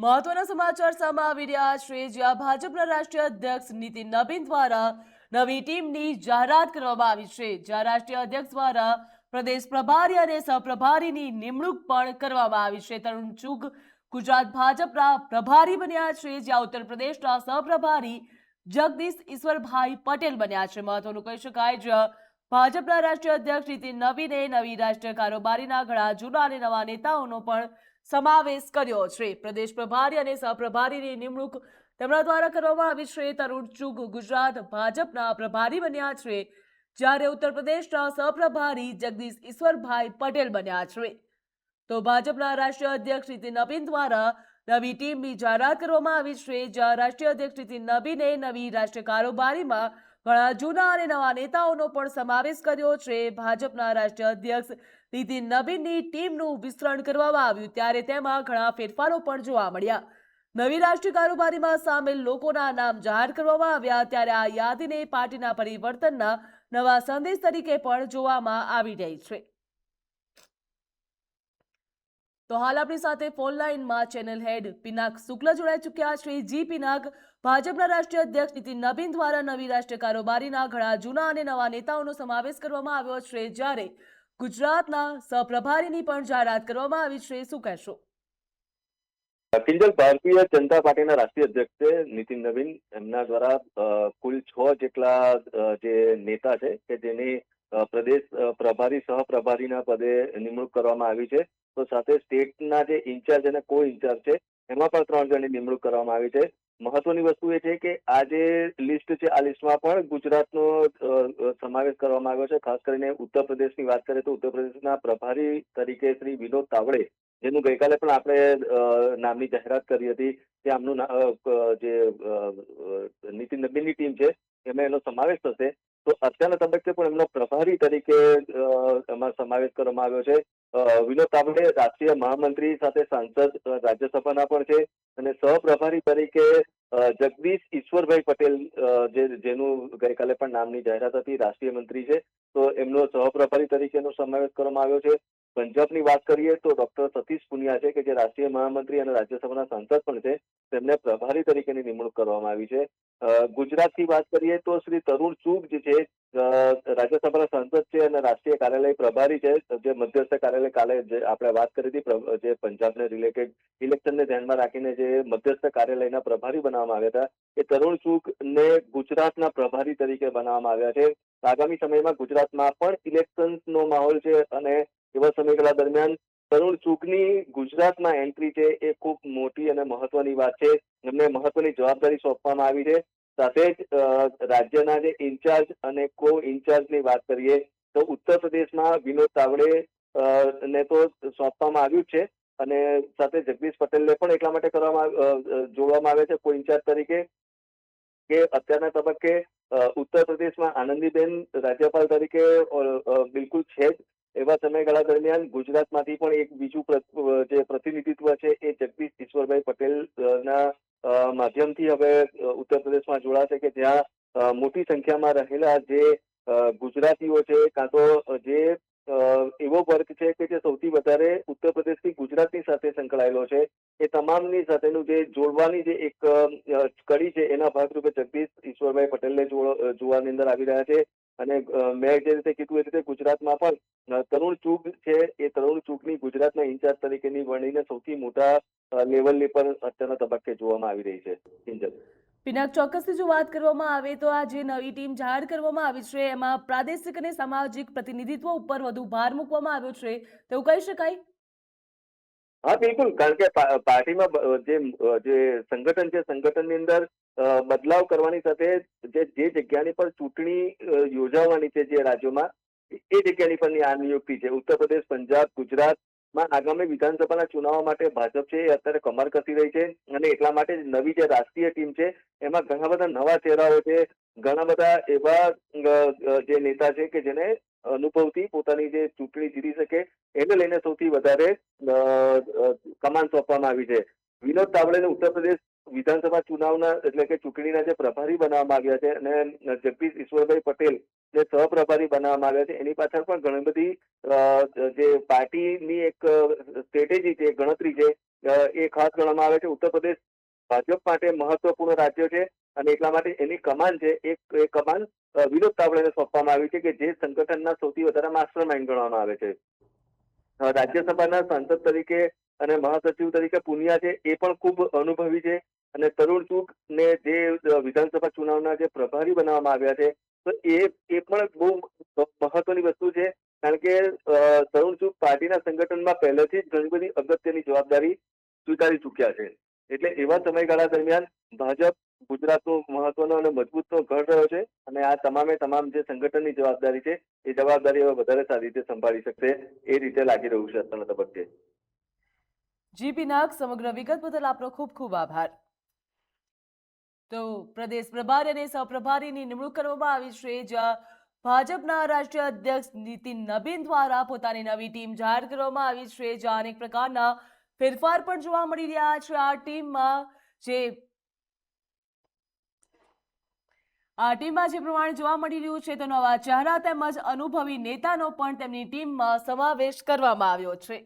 મહત્વના સમાચાર સામે આવી રહ્યા છે, જ્યાં ભાજપના રાષ્ટ્રીય અધ્યક્ષ નીતિન નબીન દ્વારા નવી ટીમની જાહેરાત કરવામાં આવી છે, જ્યાં રાષ્ટ્રીય અધ્યક્ષ દ્વારા પ્રદેશ પ્રભારી અને સહપ્રભારીની નિમણૂક પણ કરવામાં આવી છે. તરુણ ચુગ ગુજરાત ભાજપના પ્રભારી બન્યા છે, જ્યાં ઉત્તર પ્રદેશના સહપ્રભારી જગદીશ ઈશ્વરભાઈ પટેલ બન્યા છે. મહત્વનું કહી શકાય, જ્યાં ભાજપના રાષ્ટ્રીય અધ્યક્ષ નીતિન નબીને નવી રાષ્ટ્રીય કારોબારીના ઘણા જૂના અને નવા નેતાઓનો પણ સમાવેશ કર્યો છે. પ્રદેશ પ્રભારી અને સહપ્રભારીની નિમણૂક તેમના દ્વારા કરવામાં આવી છે. તરુણ ચુગ ગુજરાત ભાજપના પ્રભારી બન્યા છે, જ્યારે ઉત્તર પ્રદેશના સહપ્રભારી જગદીશ ઈશ્વરભાઈ પટેલ બન્યા છે. તો ભાજપના રાષ્ટ્રીય અધ્યક્ષ નીતિન નબીન દ્વારા નવી ટીમની જાહેરાત કરવામાં આવી છે, જ્યાં રાષ્ટ્રીય અધ્યક્ષ નીતિન નબીને નવી રાષ્ટ્રીય કારોબારીમાં ઘણા જૂના અને નવા નેતાઓનો પણ સમાવેશ કર્યો છે. ભાજપના રાષ્ટ્રીય અધ્યક્ષ નીતિન નબીનની ટીમનું વિસ્તરણ કરવામાં આવ્યું, ત્યારે તેમાં ઘણા ફેરફારો પણ જોવા મળ્યા. નવી રાષ્ટ્રીય કારોબારીમાં સામેલ લોકોના નામ જાહેર કરવામાં આવ્યા, ત્યારે આ યાદીને પાર્ટીના પરિવર્તનના નવા સંદેશ તરીકે પણ જોવામાં આવી રહી છે. તો હાલ આપણી સાથે ફોન લાઈનમાં ચેનલ હેડ પિનાક શુક્લ જોડાઈ ચૂક્યા છે. જી પિનાક, ભાજપના રાષ્ટ્રીય અધ્યક્ષ નીતિન નબીન દ્વારા નવી રાષ્ટ્રીય કારોબારીના ઘણા જૂના અને નવા નેતાઓનો સમાવેશ કરવામાં આવ્યો છે, જ્યારે ગુજરાતના સહપ્રભારીની પણ જાહેરાત કરવામાં આવી છે. શું કહેશો? કિંજલ, ભારતીય જનતા પાર્ટીના રાષ્ટ્રીય અધ્યક્ષ છે નીતિન નબીન. એમના દ્વારા કુલ 6 જેટલા જે નેતા છે કે જેની પ્રદેશ પ્રભારી સહપ્રભારીના પદે નિમણૂક કરવામાં આવી છે. તો સાથે સ્ટેટના જે ઇન્ચાર્જ અને કો ઇન્ચાર્જ છે એમાં પણ 3 જણની નિમણૂક કરવામાં આવી છે. મહત્વની વસ્તુ એ છે કે આ જે લિસ્ટ છે આ લિસ્ટમાં પણ ગુજરાતનો સમાવેશ કરવામાં આવ્યો છે. ખાસ કરીને ઉત્તર પ્રદેશની વાત કરીએ તો ઉત્તર પ્રદેશના પ્રભારી તરીકે શ્રી વિનોદ તાવડે, જેનું ગઈકાલે પણ આપણે નામની જાહેરાત કરી હતી, કે આમનું જે નીતિન નબીનની ટીમ છે એમાં એનો સમાવેશ થશે. તો અત્યારના તબક્કે પણ એમનો પ્રભારી તરીકે એમાં સમાવેશ કરવામાં આવ્યો છે. વિનોદ તાવડે રાષ્ટ્રીય મહામંત્રી સાથે સાંસદ રાજ્યસભાના પણ છે, અને સહપ્રભારી તરીકે જગદીશ ઈશ્વરભાઈ પટેલ, જેનું ગઈકાલે પણ નામની જાહેરાત હતી, રાષ્ટ્રીય મંત્રી છે, તો એમનો સહપ્રભારી તરીકેનો સમાવેશ કરવામાં આવ્યો છે. પંજાબની વાત કરીએ તો ડોક્ટર સતીશ પુનિયા છે, કે જે રાષ્ટ્રીય મહામંત્રી અને રાજ્યસભાના સાંસદ પણ છે, તેમને પ્રભારી તરીકેની નિમણૂક કરવામાં આવી છે. ગુજરાતની વાત કરીએ તો શ્રી તરુણ ચુગ જે છે, રાજ્યસભાના સાંસદ છે અને રાષ્ટ્રીય કાર્યાલય પ્રભારી છે, જે મધ્યસ્થ કાર્યાલય કાલે જે આપણે વાત કરી હતી, જે પંજાબને રિલેટેડ ઇલેક્શનને ધ્યાનમાં રાખીને જે મધ્યસ્થ કાર્યાલયના પ્રભારી બનાવવામાં આવ્યા હતા, એ તરુણ ચુગને ગુજરાતના પ્રભારી તરીકે બનાવવામાં આવ્યા છે. આગામી સમયમાં ગુજરાતમાં પણ ઇલેક્શનનો માહોલ છે, અને એવા સમયગાળા દરમિયાન તરુણ ચુગની ગુજરાતમાં એન્ટ્રી છે એ ખૂબ મોટી અને મહત્વની વાત છે. એમને મહત્વની જવાબદારી સોંપવામાં આવી છે. સાથે જ રાજ્યના જે ઇન્ચાર્જ અને કો ઇન્ચાર્જની વાત કરીએ તો ઉત્તર પ્રદેશમાં વિનોદ તાવડે ને તો સોંપવામાં આવ્યું છે, અને સાથે જગદીશ પટેલને પણ એટલા માટે જોડવામાં આવે છે કો ઇન્ચાર્જ તરીકે, કે અત્યારના તબક્કે ઉત્તર પ્રદેશમાં આનંદીબેન રાજ્યપાલ તરીકે બિલકુલ છે જ. એવા સમયગાળા દરમિયાન ગુજરાતમાંથી પણ એક બીજું જે પ્રતિનિધિત્વ છે એ જગદીશ ઈશ્વરભાઈ પટેલના માધ્યમથી હવે ઉત્તર પ્રદેશમાં જોડાશે, કે જ્યાં મોટી સંખ્યામાં રહેલા જે ગુજરાતીઓ છે, કાં તો જે એવો વર્ગ છે કે જે સૌથી વધારે ઉત્તર પ્રદેશથી ગુજરાતની સાથે સંકળાયેલો છે, એ તમામની સાથેનું જે જોડવાની જે એક કડી છે એના ભાગરૂપે જગદીશ ઈશ્વરભાઈ પટેલને જોવાની અંદર આવી રહ્યા છે. અને મેં જે રીતે કીધું એ રીતે ગુજરાતમાં પણ તરુણ ચુગ છે, એ તરુણ ચુગની ગુજરાતના ઇન્ચાર્જ તરીકેની વરણીને સૌથી મોટા લેવલની પર અત્યારના તબક્કે જોવામાં આવી રહી છે. પિનાક, ચોક્કસથી જો વાત કરવામાં આવે તો આ જે નવી ટીમ જાહેર કરવામાં આવી છે એમાં પ્રાદેશિક અને સામાજિક પ્રતિનિધિત્વ ઉપર વધુ ભાર મૂકવામાં આવ્યો છે, તેવું કહી શકાય? હા, બિલકુલ. કારણ કે પાર્ટીમાં જે સંગઠન છે, સંગઠનની અંદર બદલાવ કરવાની સાથે જે જગ્યાની પર ચૂંટણી યોજાવાની છે જે રાજ્યોમાં, એ જગ્યાની પરની આ નિયુક્તિ છે. ઉત્તર પ્રદેશ, પંજાબ, ગુજરાતમાં આગામી વિધાનસભાના ચુનાવ માટે ભાજપ છે એ અત્યારે કમર કસી રહી છે, અને એટલા માટે નવી જે રાષ્ટ્રીય ટીમ છે એમાં ઘણા બધા નવા ચહેરાઓ છે, ઘણા બધા એવા જે નેતા છે કે જેને અનુભવથી પોતાની જે ચૂંટણી જીતી શકે એને લઈને સૌથી વધારે કમાન સોંપવામાં આવી છે. વિનોદ તાવડેને ઉત્તર પ્રદેશ વિધાનસભા ચુનાવના એટલે કે ચૂંટણીના જે પ્રભારી બનાવવામાં આવ્યા છે, અને જગદીશ ઈશ્વરભાઈ પટેલ જે સહપ્રભારી બનાવવામાં આવ્યા છે, એની પાછળ પણ ઘણી બધી જે પાર્ટીની એક સ્ટ્રેટેજી છે, ગણતરી છે, એ ખાસ ગણવામાં આવે છે. ઉત્તર પ્રદેશ ભાજપ માટે મહત્વપૂર્ણ રાજ્ય છે અને એટલા માટે એની કમાન છે એ કમાન વિનોદ તાવડેને સોંપવામાં આવી છે, કે જે સંગઠનના સૌથી વધારે માસ્ટર માઇન્ડ ગણવામાં આવે છે. રાજ્યસભાના સાંસદ તરીકે અને મહાસચિવ તરીકે પુનિયા છે એ પણ ખૂબ અનુભવી છે, અને તરુણ ચૂગ ને જે વિધાનસભા ચુનાવના જે પ્રભારી બનાવવામાં આવ્યા છે, તો એ પણ બહુ મહત્વની વસ્તુ છે. કારણ કે તરુણ ચૂગ પાર્ટીના સંગઠનમાં પહેલેથી જ ઘણી બધી અગત્યની જવાબદારી સ્વીકારી ચૂક્યા છે. એટલે એવા સમયગાળા દરમિયાન ભાજપ ગુજરાતનો મહત્વનો અને મજબૂતનો ગઢ રહ્યો છે, અને આ તમામે તમામ જે સંગઠનની જવાબદારી છે એ જવાબદારી હવે વધારે સારી રીતે સંભાળી શકશે એ રીતે લાગી રહ્યું છે અત્યારના તબક્કે. જી પિનાક, સમગ્ર વિગત બદલ આપનો ખૂબ ખૂબ આભાર. તો પ્રદેશ પ્રભારી અને સહપ્રભારીની નિમણૂક કરવામાં આવી છે, જ્યાં ભાજપના રાષ્ટ્રીય અધ્યક્ષ નીતિન નબીન દ્વારા પોતાની નવી ટીમ જાહેર કરવામાં આવી છે, જ્યાં અનેક પ્રકારના ફેરફાર પણ જોવા મળી રહ્યા છે. આ ટીમમાં જે પ્રમાણે જોવા મળી રહ્યું છે, તો નવા ચહેરા તેમજ અનુભવી નેતાનો પણ તેમની ટીમમાં સમાવેશ કરવામાં આવ્યો છે.